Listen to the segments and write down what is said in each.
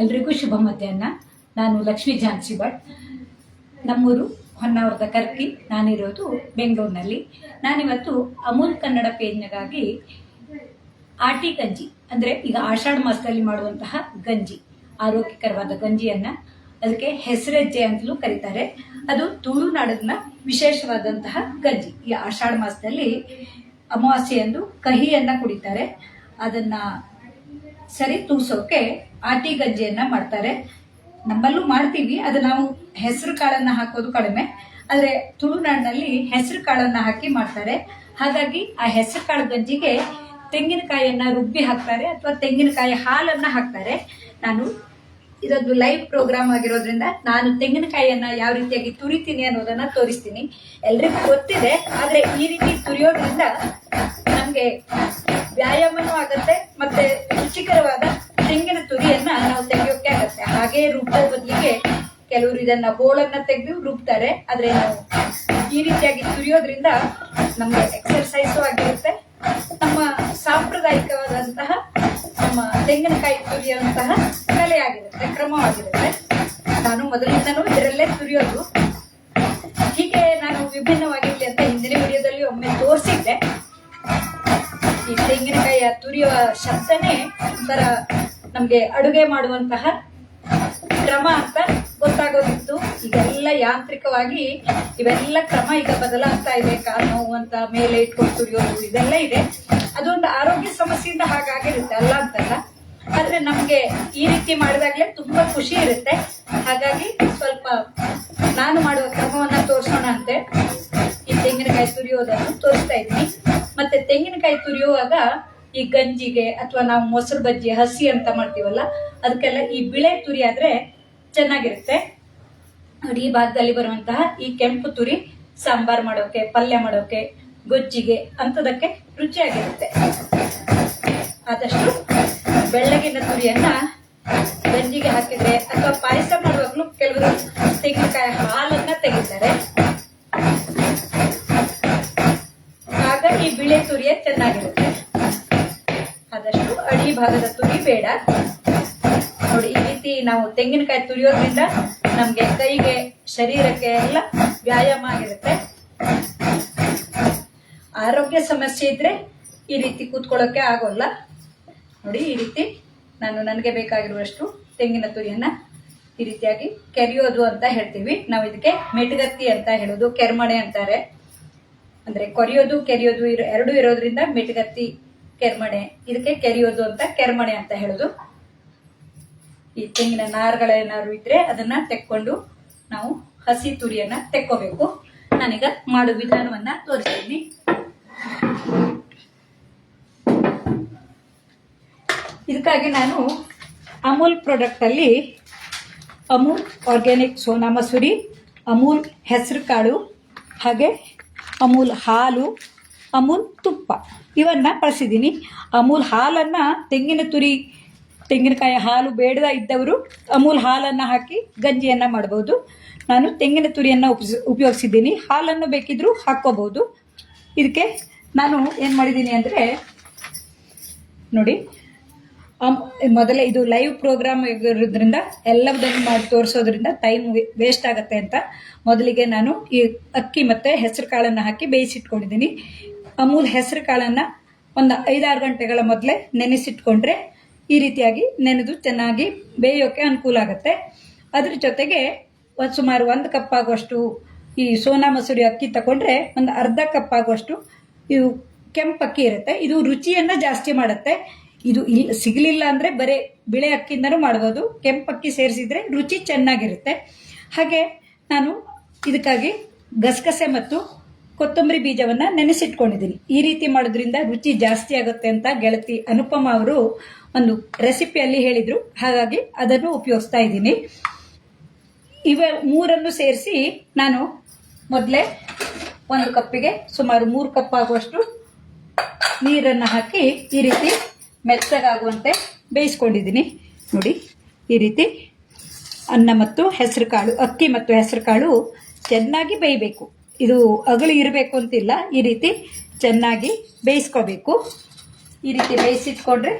ಎಲ್ರಿಗೂ ಶುಭ ಮಧ್ಯಾಹ್ನ. ನಾನು ಲಕ್ಷ್ಮೀ ಝಾನ್ಸಿ ಭಟ್. ನಮ್ಮೂರು ಹೊನ್ನಾವರದ ಕರ್ಕಿ. ನಾನಿರೋದು ಬೆಂಗಳೂರಿನಲ್ಲಿ. ನಾನಿವತ್ತು ಅಮೂಲ್ ಕನ್ನಡ ಪೇಜ್ನಗಾಗಿ ಆಟಿ ಗಂಜಿ ಅಂದರೆ ಈಗ ಆಷಾಢ ಮಾಸದಲ್ಲಿ ಮಾಡುವಂತಹ ಗಂಜಿ, ಆರೋಗ್ಯಕರವಾದ ಗಂಜಿಯನ್ನು, ಅದಕ್ಕೆ ಹೆಸರೆಜ್ಜೆ ಅಂತಲೂ ಕರೀತಾರೆ. ಅದು ತುಳುನಾಡಿನ ವಿಶೇಷವಾದಂತಹ ಗಂಜಿ. ಈ ಆಷಾಢ ಮಾಸದಲ್ಲಿ ಅಮಾವಾಸ್ಯೆಯಂದು ಕಹಿಯನ್ನು ಕುಡಿತಾರೆ. ಅದನ್ನು ಸರಿ ತೂಸೋಕೆ ಆಟಿ ಗಂಜಿಯನ್ನು ಮಾಡ್ತಾರೆ. ನಮ್ಮಲ್ಲೂ ಮಾಡ್ತೀವಿ. ಅದು ನಾವು ಹೆಸರು ಕಾಳನ್ನು ಹಾಕೋದು ಕಡಿಮೆ, ಆದರೆ ತುಳುನಾಡಿನಲ್ಲಿ ಹೆಸರು ಕಾಳನ್ನು ಹಾಕಿ ಮಾಡ್ತಾರೆ. ಹಾಗಾಗಿ ಆ ಹೆಸರು ಕಾಳು ಗಂಜಿಗೆ ತೆಂಗಿನಕಾಯಿಯನ್ನು ರುಬ್ಬಿ ಹಾಕ್ತಾರೆ ಅಥವಾ ತೆಂಗಿನಕಾಯಿ ಹಾಲನ್ನು ಹಾಕ್ತಾರೆ. ನಾನು ಇದೊಂದು ಲೈವ್ ಪ್ರೋಗ್ರಾಮ್ ಆಗಿರೋದ್ರಿಂದ ನಾನು ತೆಂಗಿನಕಾಯಿಯನ್ನು ಯಾವ ರೀತಿಯಾಗಿ ತುರಿತೀನಿ ಅನ್ನೋದನ್ನು ತೋರಿಸ್ತೀನಿ. ಎಲ್ರಿಗೂ ಗೊತ್ತಿದೆ, ಆದರೆ ಈ ರೀತಿ ತುರಿಯೋದ್ರಿಂದ ನಮಗೆ ವ್ಯಾಯಾಮನೂ ಆಗುತ್ತೆ ಮತ್ತೆ ರುಚಿಕರವಾದ ತೆಂಗಿನ ತುರಿಯನ್ನ ನಾವು ತೆಗೆಯೋಕೆ ಆಗತ್ತೆ. ಹಾಗೆ ರುಬ್ಬೋ ಬದಲಿಗೆ ಕೆಲವರು ಇದನ್ನ ಬೋಳನ್ನ ತೆಗೆದು ರುಬ್ತಾರೆ. ಆದ್ರೆ ನಾವು ಈ ರೀತಿಯಾಗಿ ತುರಿಯೋದ್ರಿಂದ ನಮ್ಗೆ ಎಕ್ಸರ್ಸೈಸು ಆಗಿರುತ್ತೆ, ನಮ್ಮ ಸಾಂಪ್ರದಾಯಿಕವಾದಂತಹ ನಮ್ಮ ತೆಂಗಿನಕಾಯಿ ತುರಿಯುವಂತಹ ಕಲೆ ಆಗಿರುತ್ತೆ, ಕ್ರಮವಾಗಿರುತ್ತೆ. ನಾನು ಮೊದಲಿಂದನೂ ಇದರಲ್ಲೇ ತುರಿಯೋದು. ಹೀಗೆ ನಾನು ವಿಭಿನ್ನವಾಗಿರ್ಲಿ ಅಂತ ಹಿಂದಿನ ವಿಡಿಯೋದಲ್ಲಿ ಒಮ್ಮೆ ತೋರಿಸಿದ್ದೆ. ಈ ತೆಂಗಿನಕಾಯಿಯ ತುರಿಯುವ ಶಬ್ದನೇ ಒಂಥರ ನಮ್ಗೆ ಅಡುಗೆ ಮಾಡುವಂತಹ ಕ್ರಮ ಅಂತ ಗೊತ್ತಾಗೋದಿತ್ತು. ಈಗೆಲ್ಲ ಯಾಂತ್ರಿಕವಾಗಿ ಇವೆಲ್ಲ ಕ್ರಮ ಈಗ ಬದಲಾಗ್ತಾ ಇದೆ. ಕಾಲು ನೋವು ಅಂತ ಮೇಲೆ ಇಟ್ಕೊಂಡು ತುರಿಯೋದು ಇದೆಲ್ಲ ಇದೆ. ಅದೊಂದು ಆರೋಗ್ಯ ಸಮಸ್ಯೆಯಿಂದ ಹಾಗಾಗಿರುತ್ತೆ, ಅಲ್ಲ ಅಂತಲ್ಲ. ಆದ್ರೆ ನಮ್ಗೆ ಈ ರೀತಿ ಮಾಡಿದಾಗ್ಲೇ ತುಂಬಾ ಖುಷಿ ಇರುತ್ತೆ. ಹಾಗಾಗಿ ಸ್ವಲ್ಪ ನಾನು ಮಾಡುವ ಕ್ರಮವನ್ನ ತೋರಿಸೋಣ ಅಂತೆ ಈ ತೆಂಗಿನಕಾಯಿ ತುರಿಯೋದನ್ನು ತೋರಿಸ್ತಾ ಇದ್ದೀನಿ. ಮತ್ತೆ ತೆಂಗಿನಕಾಯಿ ತುರಿಯುವಾಗ ಈ ಗಂಜಿಗೆ ಅಥವಾ ನಾವು ಮೊಸರು ಬಜ್ಜಿ ಹಸಿ ಅಂತ ಮಾಡ್ತೀವಲ್ಲ, ಅದಕ್ಕೆಲ್ಲ ಈ ಬಿಳೆ ತುರಿ ಆದ್ರೆ ಚೆನ್ನಾಗಿರುತ್ತೆ. ನೋಡಿ, ಈ ಭಾಗದಲ್ಲಿ ಬರುವಂತಹ ಈ ಕೆಂಪು ತುರಿ ಸಾಂಬಾರ್ ಮಾಡೋಕೆ, ಪಲ್ಯ ಮಾಡೋಕೆ, ಗೊಜ್ಜಿಗೆ ಅಂತದಕ್ಕೆ ರುಚಿಯಾಗಿರುತ್ತೆ. ಆದಷ್ಟು ಬೆಳ್ಳಗಿನ ತುರಿಯನ್ನ ಗಂಜಿಗೆ ಹಾಕಿದ್ರೆ ಅಥವಾ ಪಾಯಸ ಮಾಡುವಾಗ್ಲೂ ಕೆಲವರು ತೆಂಗಿನಕಾಯಿ ಹಾಲನ್ನ ತೆಗಿತಾರೆ. ಆಗ ಈ ಬಿಳೆ ತುರಿಯ ಚೆನ್ನಾಗಿರುತ್ತೆ. ಆದಷ್ಟು ಅಡಿ ಭಾಗದ ತುರಿ ಬೇಡ. ನೋಡಿ, ಈ ರೀತಿ ನಾವು ತೆಂಗಿನಕಾಯಿ ತುರಿಯೋದ್ರಿಂದ ನಮ್ಗೆ ಕೈಗೆ, ಶರೀರಕ್ಕೆ ಎಲ್ಲ ವ್ಯಾಯಾಮ ಆಗಿರುತ್ತೆ. ಆರೋಗ್ಯ ಸಮಸ್ಯೆ ಇದ್ರೆ ಈ ರೀತಿ ಕೂತ್ಕೊಳ್ಳೋಕೆ ಆಗೋಲ್ಲ. ನೋಡಿ, ಈ ರೀತಿ ನಾನು ನನಗೆ ಬೇಕಾಗಿರುವಷ್ಟು ತೆಂಗಿನ ತುರಿಯನ್ನ ಈ ರೀತಿಯಾಗಿ ಕೆರೆಯೋದು ಅಂತ ಹೇಳ್ತೀವಿ ನಾವು. ಇದಕ್ಕೆ ಮೆಟಗತ್ತಿ ಅಂತ ಹೇಳೋದು, ಕೆರ್ಮಣೆ ಅಂತಾರೆ. ಅಂದ್ರೆ ಕೊರಿಯೋದು ಕೆರೆಯೋದು ಎರಡು ಇರೋದ್ರಿಂದ ಮೆಟಗತ್ತಿ, ಕೆರ್ಮಣೆ. ಇದಕ್ಕೆ ಕೆರೆಯೋದು ಅಂತ ಕೆರ್ಮಣೆ ಅಂತ ಹೇಳೋದು. ಈ ತೆಂಗಿನ ನಾರುಗಳೇನಾದ್ರು ಇದ್ರೆ ಅದನ್ನ ತೆಕ್ಕೊಂಡು ನಾವು ಹಸಿ ತುರಿಯನ್ನ ತೆಕ್ಕೋಬೇಕು. ನಾನೀಗ ಮಾಡೋ ವಿಧಾನವನ್ನ ತೋರಿಸ್ತೀನಿ. ಇದಕ್ಕಾಗಿ ನಾನು ಅಮೂಲ್ ಪ್ರಾಡಕ್ಟ್ ಅಲ್ಲಿ ಅಮೂಲ್ ಆರ್ಗ್ಯಾನಿಕ್ ಸೋನಾ ಮಸೂರಿ, ಅಮೂಲ್ ಹೆಸರು ಕಾಳು, ಹಾಗೆ ಅಮೂಲ್ ಹಾಲು, ಅಮೂಲ್ ತುಪ್ಪ ಇವನ್ನ ಬಳಸಿದ್ದೀನಿ. ಅಮೂಲ್ ಹಾಲನ್ನ ತೆಂಗಿನಕಾಯಿ ಹಾಲು ಬೇಡದ ಇದ್ದವರು ಅಮೂಲ್ ಹಾಲನ್ನು ಹಾಕಿ ಗಂಜಿಯನ್ನು ಮಾಡ್ಬೋದು. ನಾನು ತೆಂಗಿನ ತುರಿಯನ್ನು ಉಪಯೋಗಿಸಿದ್ದೀನಿ. ಹಾಲನ್ನು ಬೇಕಿದ್ರೂ ಹಾಕ್ಕೋಬಹುದು. ಇದಕ್ಕೆ ನಾನು ಏನು ಮಾಡಿದ್ದೀನಿ ಅಂದರೆ, ನೋಡಿ, ಮೊದಲೇ ಇದು ಲೈವ್ ಪ್ರೋಗ್ರಾಮ್ ಇರೋದ್ರಿಂದ ಎಲ್ಲದನ್ನು ಮಾಡಿ ತೋರಿಸೋದ್ರಿಂದ ಟೈಮ್ ವೇಸ್ಟ್ ಆಗುತ್ತೆ ಅಂತ ಮೊದಲಿಗೆ ನಾನು ಈ ಅಕ್ಕಿ ಮತ್ತು ಹೆಸರು ಕಾಳನ್ನು ಹಾಕಿ ಬೇಯಿಸಿಟ್ಕೊಂಡಿದ್ದೀನಿ. ಅಮೂಲ್ ಹೆಸರು ಕಾಳನ್ನು ಒಂದು 5-6 ಗಂಟೆಗಳ ಮೊದಲೇ ನೆನೆಸಿಟ್ಕೊಂಡ್ರೆ ಈ ರೀತಿಯಾಗಿ ನೆನೆದು ಚೆನ್ನಾಗಿ ಬೇಯೋಕೆ ಅನುಕೂಲ ಆಗುತ್ತೆ. ಅದ್ರ ಜೊತೆಗೆ ಸುಮಾರು 1 ಕಪ್ ಆಗುವಷ್ಟು ಈ ಸೋನಾ ಮಸೂರಿ ಅಕ್ಕಿ ತಗೊಂಡ್ರೆ ಒಂದು ಅರ್ಧ ಕಪ್ ಆಗುವಷ್ಟು ಇದು ಕೆಂಪಕ್ಕಿ ಇರುತ್ತೆ. ಇದು ರುಚಿಯನ್ನು ಜಾಸ್ತಿ ಮಾಡುತ್ತೆ. ಇದು ಸಿಗಲಿಲ್ಲ ಅಂದರೆ ಬರೀ ಬಿಳೆ ಅಕ್ಕಿಯಿಂದನೂ ಮಾಡ್ಬೋದು. ಕೆಂಪಕ್ಕಿ ಸೇರಿಸಿದ್ರೆ ರುಚಿ ಚೆನ್ನಾಗಿರುತ್ತೆ. ಹಾಗೆ ನಾನು ಇದಕ್ಕಾಗಿ ಗಸಗಸೆ ಮತ್ತು ಕೊತ್ತಂಬರಿ ಬೀಜವನ್ನು ನೆನೆಸಿಟ್ಕೊಂಡಿದ್ದೀನಿ. ಈ ರೀತಿ ಮಾಡೋದ್ರಿಂದ ರುಚಿ ಜಾಸ್ತಿ ಆಗುತ್ತೆ ಅಂತ ಗೆಳತಿ ಅನುಪಮ ಅವರು ಒಂದು ರೆಸಿಪಿಯಲ್ಲಿ ಹೇಳಿದರು. ಹಾಗಾಗಿ ಅದನ್ನು ಉಪಯೋಗಿಸ್ತಾ ಇದ್ದೀನಿ. ಇವ ಮೂರನ್ನು ಸೇರಿಸಿ ನಾನು ಮೊದಲೇ 1 ಕಪ್ಪಿಗೆ ಸುಮಾರು 3 ಕಪ್ ಆಗುವಷ್ಟು ನೀರನ್ನು ಹಾಕಿ ಈ ರೀತಿ ಮೆತ್ತಗಾಗುವಂತೆ ಬೇಯಿಸ್ಕೊಂಡಿದ್ದೀನಿ. ನೋಡಿ, ಈ ರೀತಿ ಅನ್ನ ಮತ್ತು ಹೆಸರು ಕಾಳು, ಅಕ್ಕಿ ಮತ್ತು ಹೆಸರು ಕಾಳು ಚೆನ್ನಾಗಿ ಬೇಯಬೇಕು. ಇದು ಅಗಳಿ ಇರಬೇಕು ಅಂತಿಲ್ಲ, ಈ ರೀತಿ ಚೆನ್ನಾಗಿ ಬೇಯಿಸ್ಕೋಬೇಕು. ಈ ರೀತಿ ಬೇಯಿಸಿಟ್ಕೊಂಡ್ರೆ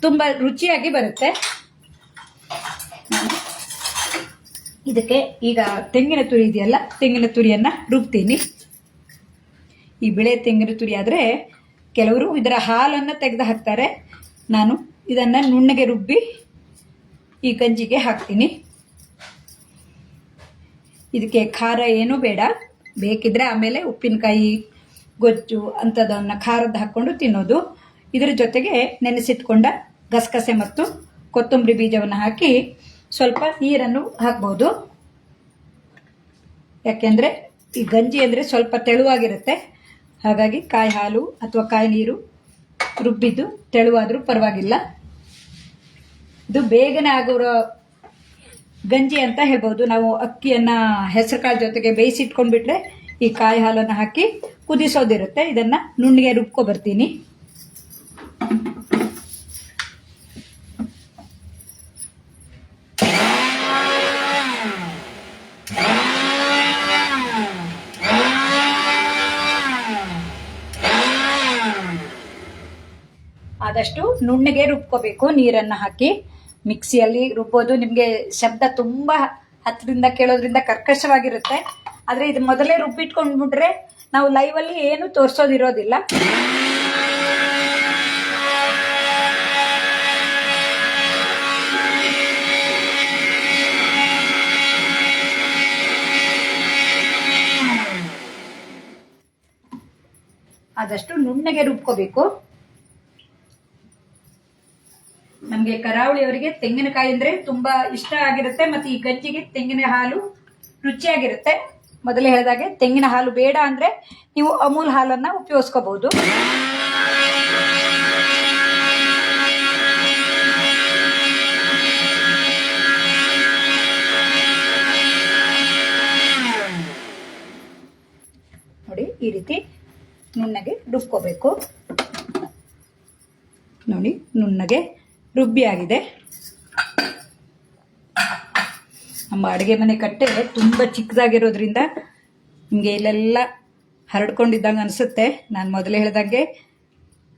ತುಂಬ ರುಚಿಯಾಗಿ ಬರುತ್ತೆ. ಇದಕ್ಕೆ ಈಗ ತೆಂಗಿನ ತುರಿ ಇದೆಯಲ್ಲ, ತೆಂಗಿನ ತುರಿಯನ್ನು ರುಬ್ತೀನಿ. ಈ ಬಿಳೆ ತೆಂಗಿನ ತುರಿ ಆದರೆ ಕೆಲವರು ಇದರ ಹಾಲನ್ನು ತೆಗೆದು ಹಾಕ್ತಾರೆ. ನಾನು ಇದನ್ನು ನುಣ್ಣಗೆ ರುಬ್ಬಿ ಈ ಗಂಜಿಗೆ ಹಾಕ್ತೀನಿ. ಇದಕ್ಕೆ ಖಾರ ಏನೂ ಬೇಡ, ಬೇಕಿದ್ರೆ ಆಮೇಲೆ ಉಪ್ಪಿನಕಾಯಿ ಗೊಜ್ಜು ಅಂಥದ್ದನ್ನು ಖಾರದ್ದು ಹಾಕ್ಕೊಂಡು ತಿನ್ನೋದು. ಇದರ ಜೊತೆಗೆ ನೆನೆಸಿಟ್ಕೊಂಡ ಗಸಗಸೆ ಮತ್ತು ಕೊತ್ತಂಬರಿ ಬೀಜವನ್ನು ಹಾಕಿ ಸ್ವಲ್ಪ ನೀರನ್ನು ಹಾಕ್ಬೋದು. ಯಾಕೆಂದರೆ ಈ ಗಂಜಿ ಅಂದರೆ ಸ್ವಲ್ಪ ತೆಳುವಾಗಿರುತ್ತೆ, ಹಾಗಾಗಿ ಕಾಯಿ ಹಾಲು ಅಥವಾ ಕಾಯಿ ನೀರು ರುಬ್ಬಿದ್ದು ತೆಳುವಾದರೂ ಪರವಾಗಿಲ್ಲ. ಇದು ಬೇಗನೆ ಆಗೋರೋ ಗಂಜಿ ಅಂತ ಹೇಳ್ಬೋದು. ನಾವು ಅಕ್ಕಿಯನ್ನು ಹೆಸರು ಕಾಳು ಜೊತೆಗೆ ಬೇಯಿಸಿಟ್ಕೊಂಡ್ಬಿಟ್ರೆ ಈ ಕಾಯಿ ಹಾಲನ್ನು ಹಾಕಿ ಕುದಿಸೋದಿರುತ್ತೆ. ಇದನ್ನು ನುಣ್ಣಗೆ ರುಬ್ಕೊ ಬರ್ತೀನಿ. ಆದಷ್ಟು ನುಣ್ಣಗೆ ರುಬ್ಕೋಬೇಕು. ನೀರನ್ನು ಹಾಕಿ ಮಿಕ್ಸಿಯಲ್ಲಿ ರುಬ್ಬೋದು. ನಿಮಗೆ ಶಬ್ದ ತುಂಬ ಹತ್ತಿರದಿಂದ ಕೇಳೋದ್ರಿಂದ ಕರ್ಕಶವಾಗಿರುತ್ತೆ. ಆದರೆ ಇದು ಮೊದಲೇ ರುಬ್ಬಿಟ್ಕೊಂಡ್ಬಿಟ್ರೆ ನಾವು ಲೈವಲ್ಲಿ ಏನು ತೋರಿಸೋದಿರೋದಿಲ್ಲ. ಆದಷ್ಟು ನುಣ್ಣಗೆ ರುಬ್ಕೋಬೇಕು. ನಮಗೆ ಕರಾವಳಿಯವರಿಗೆ ತೆಂಗಿನಕಾಯಿ ಅಂದ್ರೆ ತುಂಬಾ ಇಷ್ಟ ಆಗಿರುತ್ತೆ. ಮತ್ತೆ ಈ ಗಂಜಿಗೆ ತೆಂಗಿನ ಹಾಲು ರುಚಿಯಾಗಿರುತ್ತೆ. ಮೊದಲೇ ಹೇಳಿದಾಗೆ ತೆಂಗಿನ ಹಾಲು ಬೇಡ ಅಂದ್ರೆ ನೀವು ಅಮೂಲ್ ಹಾಲನ್ನ ಉಪಯೋಗಿಸ್ಕೋಬಹುದು. ನೋಡಿ, ಈ ರೀತಿ ನುಣ್ಣಗೆ ರುಬ್ಕೋಬೇಕು. ನೋಡಿ, ನುಣ್ಣಗೆ ರುಬ್ಬಿ ಆಗಿದೆ. ನಮ್ಮ ಅಡುಗೆ ಮನೆ ಕಟ್ಟೆ ತುಂಬ ಚಿಕ್ಕದಾಗಿರೋದ್ರಿಂದ ನಿಮಗೆ ಇಲ್ಲೆಲ್ಲ ಹರಡ್ಕೊಂಡಿದ್ದಂಗೆ ಅನಿಸುತ್ತೆ. ನಾನು ಮೊದಲೇ ಹೇಳಿದಾಗೆ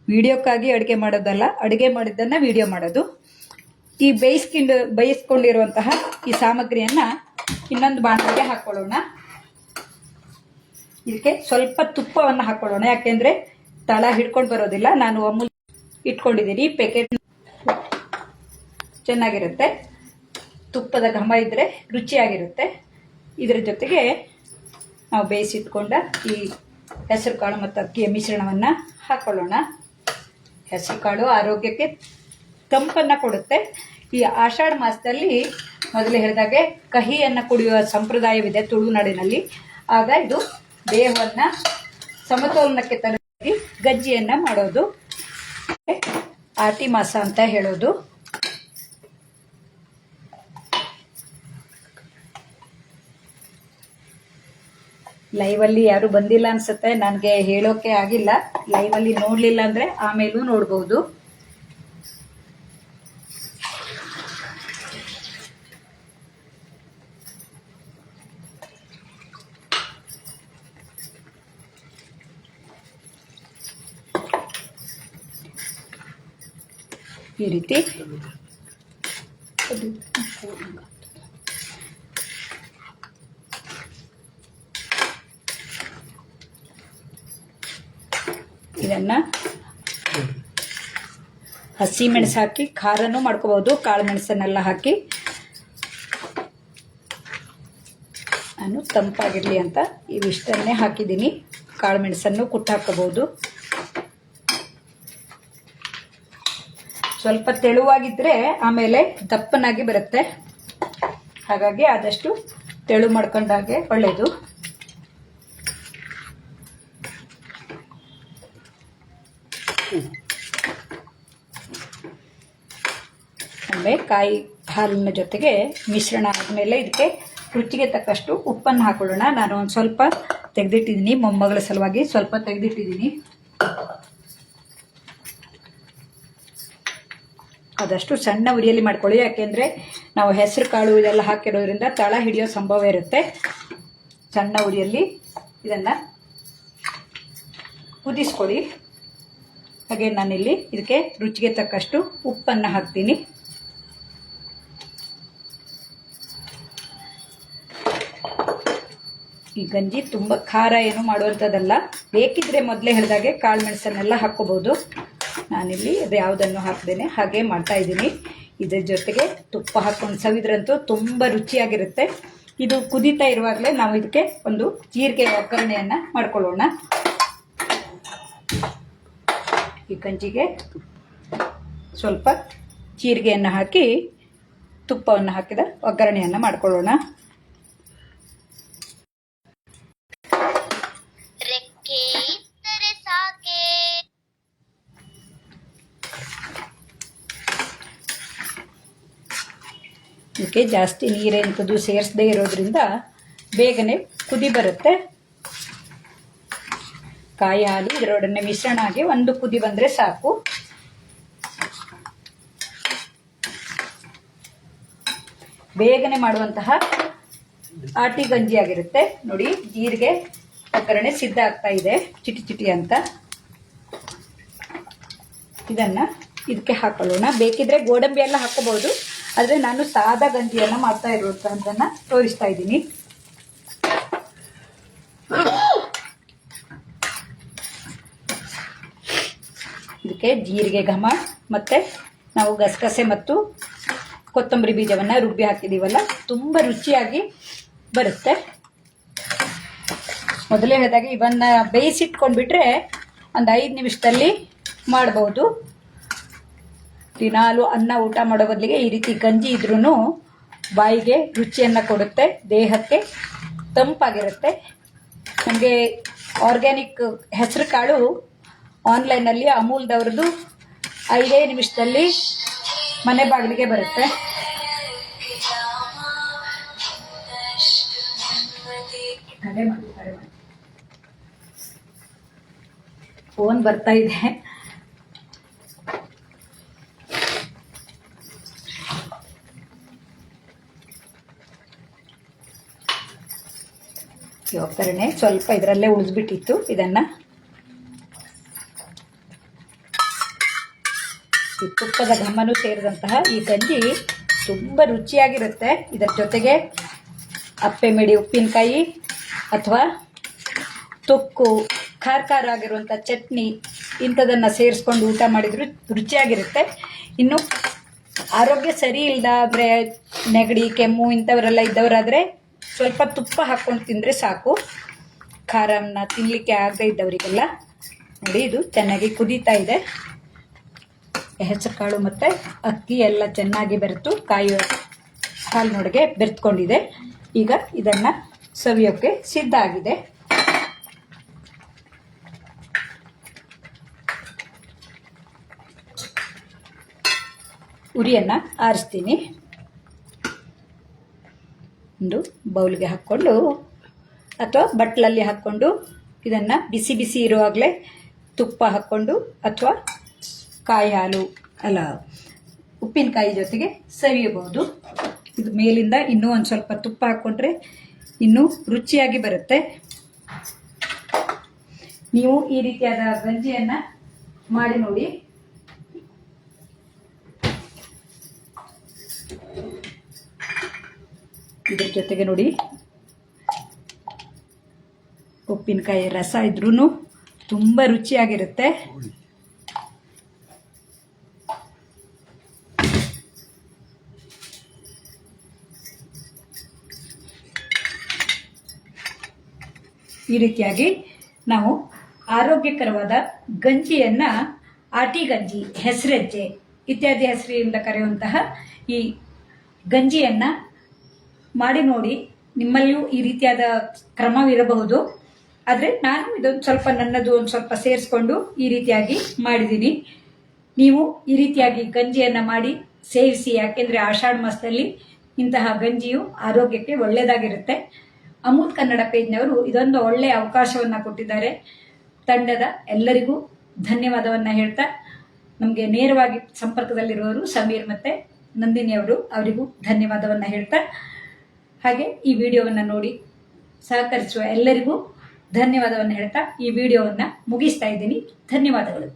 ವಿಡಿಯೋಕ್ಕಾಗಿ ಅಡುಗೆ ಮಾಡೋದಲ್ಲ, ಅಡುಗೆ ಮಾಡಿದ್ದನ್ನು ವಿಡಿಯೋ ಮಾಡೋದು. ಈ ಬೇಯಿಸ್ಕೊಂಡಿರುವಂತಹ ಈ ಸಾಮಗ್ರಿಯನ್ನು ಇನ್ನೊಂದು ಬಾಣಲೆಗೆ ಹಾಕ್ಕೊಳ್ಳೋಣ. ಇದಕ್ಕೆ ಸ್ವಲ್ಪ ತುಪ್ಪವನ್ನು ಹಾಕ್ಕೊಳ್ಳೋಣ, ಯಾಕೆಂದರೆ ತಳ ಹಿಡ್ಕೊಂಡು ಬರೋದಿಲ್ಲ. ನಾನು ಅಮೂಲ್ ಇಟ್ಕೊಂಡಿದ್ದೀನಿ, ಪ್ಯಾಕೆಟ್ ಚೆನ್ನಾಗಿರುತ್ತೆ. ತುಪ್ಪದ ಘಮ ಇದ್ದರೆ ರುಚಿಯಾಗಿರುತ್ತೆ. ಇದರ ಜೊತೆಗೆ ನಾವು ಬೇಯಿಸಿಟ್ಕೊಂಡ ಈ ಹೆಸರು ಕಾಳು ಮತ್ತು ಅಕ್ಕಿಯ ಮಿಶ್ರಣವನ್ನು ಹಾಕೊಳ್ಳೋಣ. ಹೆಸರು ಕಾಳು ಆರೋಗ್ಯಕ್ಕೆ ತಂಪನ್ನು ಕೊಡುತ್ತೆ. ಈ ಆಷಾಢ ಮಾಸದಲ್ಲಿ ಮೊದಲೇ ಹೇಳಿದಾಗೆ ಕಹಿಯನ್ನು ಕುಡಿಯುವ ಸಂಪ್ರದಾಯವಿದೆ ತುಳುನಾಡಿನಲ್ಲಿ. ಆಗ ಇದು ದೇಹವನ್ನು ಸಮತೋಲನಕ್ಕೆ ತರುತ್ತಿ ಗಂಜಿಯನ್ನು ಮಾಡೋದು. ಆಟಿ ಮಾಸ ಅಂತ ಹೇಳೋದು. ಲೈವಲ್ಲಿ ಯಾರು ಬಂದಿಲ್ಲ ಅನ್ಸುತ್ತೆ, ನನಗೆ ಹೇಳೋಕೆ ಆಗಿಲ್ಲ. ಲೈವಲ್ಲಿ ನೋಡಲಿಲ್ಲ ಅಂದರೆ ಆಮೇಲೂ ನೋಡ್ಬೋದು. ಈ ರೀತಿ ಇದನ್ನ ಹಸಿ ಮೆಣಸು ಹಾಕಿ ಖಾರನೂ ಮಾಡ್ಕೋಬಹುದು. ಕಾಳು ಮೆಣಸನ್ನೆಲ್ಲ ಹಾಕಿ ನಾನು ತಂಪಾಗಿರಲಿ ಅಂತ ಇವಿಷ್ಟನ್ನೇ ಹಾಕಿದ್ದೀನಿ. ಕಾಳು ಮೆಣಸನ್ನು ಕುಟ್ಟು ಹಾಕೋಬಹುದು. ಸ್ವಲ್ಪ ತೆಳುವಾಗಿದ್ದರೆ ಆಮೇಲೆ ದಪ್ಪನಾಗಿ ಬರುತ್ತೆ. ಹಾಗಾಗಿ ಆದಷ್ಟು ತೆಳು ಮಾಡ್ಕೊಂಡಾಗೆ ಒಳ್ಳೆಯದು. ಆಮೇಲೆ ಕಾಯಿ ಹಾಲಿನ ಜೊತೆಗೆ ಮಿಶ್ರಣ ಆದಮೇಲೆ ಇದಕ್ಕೆ ರುಚಿಗೆ ತಕ್ಕಷ್ಟು ಉಪ್ಪನ್ನು ಹಾಕೊಳ್ಳೋಣ. ನಾನು ಒಂದು ಸ್ವಲ್ಪ ತೆಗೆದಿಟ್ಟಿದ್ದೀನಿ, ಮೊಮ್ಮಗಳ ಸಲುವಾಗಿ ಸ್ವಲ್ಪ ತೆಗೆದಿಟ್ಟಿದ್ದೀನಿ. ಆದಷ್ಟು ಸಣ್ಣ ಉರಿಯಲ್ಲಿ ಮಾಡ್ಕೊಳ್ಳಿ, ಯಾಕೆಂದರೆ ನಾವು ಹೆಸರು ಕಾಳು ಇದೆಲ್ಲ ಹಾಕಿರೋದ್ರಿಂದ ತಳ ಹಿಡಿಯೋ ಸಂಭವ ಇರುತ್ತೆ. ಸಣ್ಣ ಉರಿಯಲ್ಲಿ ಇದನ್ನು ಕುದಿಸ್ಕೊಳ್ಳಿ. ಹಾಗೆ ನಾನಿಲ್ಲಿ ಇದಕ್ಕೆ ರುಚಿಗೆ ತಕ್ಕಷ್ಟು ಉಪ್ಪನ್ನು ಹಾಕ್ತೀನಿ. ಈ ಗಂಜಿ ತುಂಬ ಖಾರ ಏನು ಮಾಡುವಂಥದ್ದಲ್ಲ. ಬೇಕಿದ್ರೆ ಮೊದಲೇ ಹೇಳಿದಾಗೆ ಕಾಳು ಮೆಣಸನ್ನೆಲ್ಲ ಹಾಕ್ಕೋಬೋದು. ನಾನಿಲ್ಲಿ ಅದು ಯಾವುದನ್ನು ಹಾಕ್ದೇನೆ ಹಾಗೆ ಮಾಡ್ತಾಯಿದ್ದೀನಿ. ಇದ್ರ ಜೊತೆಗೆ ತುಪ್ಪ ಹಾಕ್ಕೊಂಡು ಸವಿದ್ರಂತೂ ತುಂಬ ರುಚಿಯಾಗಿರುತ್ತೆ. ಇದು ಕುದೀತಾ ಇರುವಾಗಲೇ ನಾವು ಇದಕ್ಕೆ ಒಂದು ಜೀರಿಗೆ ಒಗ್ಗರಣೆಯನ್ನು ಮಾಡ್ಕೊಳ್ಳೋಣ. ಈ ಗಂಜಿಗೆ ಸ್ವಲ್ಪ ಜೀರಿಗೆಯನ್ನು ಹಾಕಿ ತುಪ್ಪವನ್ನು ಹಾಕಿದ ಒಗ್ಗರಣೆಯನ್ನು ಮಾಡ್ಕೊಳ್ಳೋಣ. ಇದಕ್ಕೆ ಜಾಸ್ತಿ ನೀರೇಂಥದ್ದು ಸೇರಿಸದೇ ಇರೋದ್ರಿಂದ ಬೇಗನೆ ಕುದಿ ಬರುತ್ತೆ. ಕಾಯಿ ಹಾಲು ಇದರೊಡನೆ ಮಿಶ್ರಣ ಆಗಿ ಒಂದು ಕುದಿ ಬಂದರೆ ಸಾಕು. ಬೇಗನೆ ಮಾಡುವಂತಹ ಆಟಿ ಗಂಜಿ ಆಗಿರುತ್ತೆ. ನೋಡಿ, ಜೀರಿಗೆ ಒಗ್ಗರಣೆ ಸಿದ್ಧ ಆಗ್ತಾ ಇದೆ ಚಿಟಿ ಚಿಟಿ ಅಂತ. ಇದನ್ನು ಇದಕ್ಕೆ ಹಾಕೊಳ್ಳೋಣ. ಬೇಕಿದ್ರೆ ಗೋಡಂಬಿ ಎಲ್ಲ ಹಾಕೋಬಹುದು, ಆದರೆ ನಾನು ಸಾದಾ ಗಂಜಿಯನ್ನು ಮಾಡ್ತಾ ಇರೋದನ್ನು ತೋರಿಸ್ತಾ ಇದ್ದೀನಿ. ಇದಕ್ಕೆ ಜೀರಿಗೆ ಘಮ ಮತ್ತು ನಾವು ಗಸಗಸೆ ಮತ್ತು ಕೊತ್ತಂಬರಿ ಬೀಜವನ್ನು ರುಬ್ಬಿ ಹಾಕಿದ್ದೀವಲ್ಲ, ತುಂಬ ರುಚಿಯಾಗಿ ಬರುತ್ತೆ. ಮೊದಲೇ ಹೇಳಿದಾಗ ಇವನ್ನ ಬೇಯಿಸಿಟ್ಕೊಂಡ್ಬಿಟ್ರೆ ಒಂದು 5 ನಿಮಿಷದಲ್ಲಿ ಮಾಡ್ಬೋದು. ದಿನಾಲು ಅನ್ನ ಊಟ ಮಾಡೋ ಬದಲಿಗೆ ಈ ರೀತಿ ಗಂಜಿ ಇದ್ರೂ ಬಾಯಿಗೆ ರುಚಿಯನ್ನು ಕೊಡುತ್ತೆ, ದೇಹಕ್ಕೆ ತಂಪಾಗಿರುತ್ತೆ. ನಮಗೆ ಆರ್ಗ್ಯಾನಿಕ್ ಹೆಸರು ಕಾಳು ಆನ್ಲೈನಲ್ಲಿ ಅಮೂಲ್ದವ್ರದ್ದು 5 ನಿಮಿಷದಲ್ಲಿ ಮನೆ ಬಾಗಿಲಿಗೆ ಬರುತ್ತೆ. ಫೋನ್ ಬರ್ತಾ ಇದೆ. ಒಗ್ಗರಣೆ ಸ್ವಲ್ಪ ಇದರಲ್ಲೇ ಉಳಿದ್ಬಿಟ್ಟಿತ್ತು. ಇದನ್ನು ಈ ತುಪ್ಪದ ಘಮನೂ ಸೇರಿದಂತಹ ಈ ಗಂಜಿ ತುಂಬ ರುಚಿಯಾಗಿರುತ್ತೆ. ಇದರ ಜೊತೆಗೆ ಅಪ್ಪೆ ಮಿಡಿ ಉಪ್ಪಿನಕಾಯಿ ಅಥವಾ ತೊಕ್ಕು, ಖಾರ ಖಾರ ಆಗಿರುವಂಥ ಚಟ್ನಿ ಇಂಥದನ್ನು ಸೇರಿಸ್ಕೊಂಡು ಊಟ ಮಾಡಿದ್ರು ರುಚಿಯಾಗಿರುತ್ತೆ. ಇನ್ನು ಆರೋಗ್ಯ ಸರಿ ಇಲ್ಲದಾದರೆ, ನೆಗಡಿ ಕೆಮ್ಮು ಇಂಥವರೆಲ್ಲ ಇದ್ದವರಾದರೆ ಸ್ವಲ್ಪ ತುಪ್ಪ ಹಾಕ್ಕೊಂಡು ತಿಂದರೆ ಸಾಕು. ಖಾರವನ್ನು ತಿನ್ನಲಿಕ್ಕೆ ಆಗದೆ ಇದ್ದವರಿಗೆಲ್ಲ. ನೋಡಿ, ಇದು ಚೆನ್ನಾಗಿ ಕುದೀತಾ ಇದೆ. ಹೆಸರು ಕಾಳು ಮತ್ತು ಅಕ್ಕಿ ಎಲ್ಲ ಚೆನ್ನಾಗಿ ಬೆರೆತು ಕಾಯಿ ಹಾಲಿನೊಳಗೆ ಬೆರೆತ್ಕೊಂಡಿದೆ. ಈಗ ಇದನ್ನು ಸವಿಯೋಕ್ಕೆ ಸಿದ್ಧ ಆಗಿದೆ. ಉರಿಯನ್ನು ಆರಿಸ್ತೀನಿ. ಒಂದು ಬೌಲ್ಗೆ ಹಾಕ್ಕೊಂಡು ಅಥವಾ ಬಟ್ಲಲ್ಲಿ ಹಾಕ್ಕೊಂಡು ಇದನ್ನು ಬಿಸಿ ಬಿಸಿ ಇರುವಾಗಲೇ ತುಪ್ಪ ಹಾಕ್ಕೊಂಡು ಅಥವಾ ಕಾಯಿ ಹಾಲು ಉಪ್ಪಿನಕಾಯಿ ಜೊತೆಗೆ ಸವಿಯಬಹುದು. ಇದು ಮೇಲಿಂದ ಇನ್ನೂ ಒಂದು ಸ್ವಲ್ಪ ತುಪ್ಪ ಹಾಕ್ಕೊಂಡ್ರೆ ಇನ್ನೂ ರುಚಿಯಾಗಿ ಬರುತ್ತೆ. ನೀವು ಈ ರೀತಿಯಾದ ಗಂಜಿಯನ್ನು ಮಾಡಿ ನೋಡಿ. ಇದ್ರ ಜೊತೆಗೆ ನೋಡಿ, ಉಪ್ಪಿನಕಾಯಿ ರಸ ಇದ್ರೂ ತುಂಬ ರುಚಿಯಾಗಿರುತ್ತೆ. ಈ ರೀತಿಯಾಗಿ ನಾವು ಆರೋಗ್ಯಕರವಾದ ಗಂಜಿಯನ್ನು, ಆಟಿ ಗಂಜಿ, ಹೆಸರಜ್ಜೆ ಇತ್ಯಾದಿ ಹೆಸರಿನಿಂದ ಕರೆಯುವಂತಹ ಈ ಗಂಜಿಯನ್ನು ಮಾಡಿ ನೋಡಿ. ನಿಮ್ಮಲ್ಲಿಯೂ ಈ ರೀತಿಯಾದ ಕ್ರಮವಿರಬಹುದು, ಆದರೆ ನಾನು ಇದೊಂದು ಸ್ವಲ್ಪ ನನ್ನದು ಒಂದು ಸ್ವಲ್ಪ ಸೇರಿಸ್ಕೊಂಡು ಈ ರೀತಿಯಾಗಿ ಮಾಡಿದ್ದೀನಿ. ನೀವು ಈ ರೀತಿಯಾಗಿ ಗಂಜಿಯನ್ನು ಮಾಡಿ ಸೇವಿಸಿ. ಯಾಕೆಂದರೆ ಆಷಾಢ ಮಾಸದಲ್ಲಿ ಇಂತಹ ಗಂಜಿಯು ಆರೋಗ್ಯಕ್ಕೆ ಒಳ್ಳೆಯದಾಗಿರುತ್ತೆ. ಅಮೂಲ್ ಕನ್ನಡ ಪೇಜ್ನವರು ಇದೊಂದು ಒಳ್ಳೆಯ ಅವಕಾಶವನ್ನು ಕೊಟ್ಟಿದ್ದಾರೆ. ತಂಡದ ಎಲ್ಲರಿಗೂ ಧನ್ಯವಾದವನ್ನು ಹೇಳ್ತಾ, ನಮಗೆ ನೇರವಾಗಿ ಸಂಪರ್ಕದಲ್ಲಿರುವವರು ಸಮೀರ್ ಮತ್ತು ನಂದಿನಿ ಅವರಿಗೂ ಧನ್ಯವಾದವನ್ನು ಹೇಳ್ತಾ, ಹಾಗೆ ಈ ವಿಡಿಯೋವನ್ನು ನೋಡಿ ಸಹಕರಿಸುವ ಎಲ್ಲರಿಗೂ ಧನ್ಯವಾದವನ್ನು ಹೇಳ್ತಾ ಈ ವಿಡಿಯೋವನ್ನು ಮುಗಿಸ್ತಾ ಇದ್ದೀನಿ. ಧನ್ಯವಾದಗಳು.